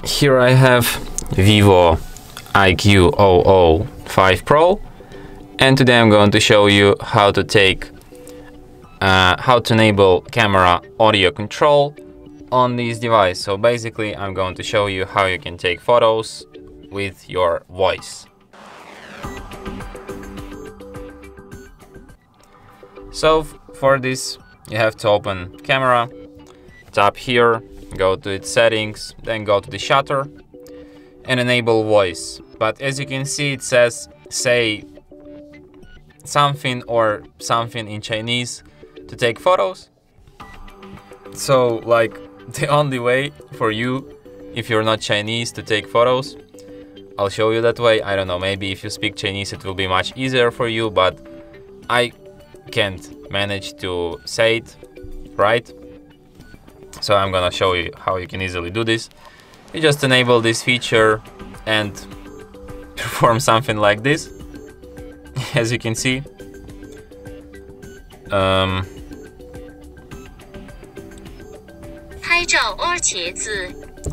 Here I have VIVO IQOO 5 Pro, and today I'm going to show you how to enable camera audio control on this device. So basically I'm going to show you how you can take photos with your voice. So for this you have to open camera, tap here, go to its settings, then go to the shutter and enable voice. But as you can see, it says say something or something in Chinese to take photos. So like the only way for you, if you're not Chinese, to take photos, I'll show you that way. I don't know, maybe if you speak Chinese it will be much easier for you, but I can't manage to say it right. So I'm gonna show you how you can easily do this. You just enable this feature and perform something like this, as you can see. And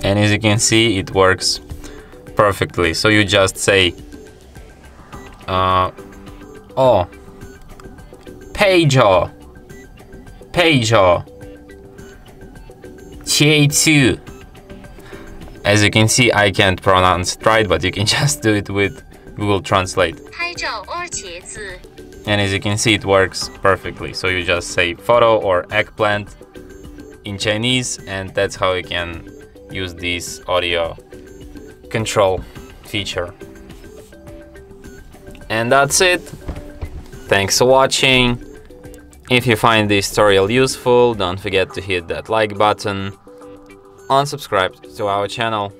as you can see, it works perfectly. So you just say, oh, Peijo, Qie. As you can see, I can't pronounce it right, but you can just do it with Google Translate. And as you can see, it works perfectly. So you just say photo or eggplant in Chinese, and that's how you can use this audio control feature. And that's it. Thanks for watching. If you find this tutorial useful, don't forget to hit that like button and subscribe to our channel.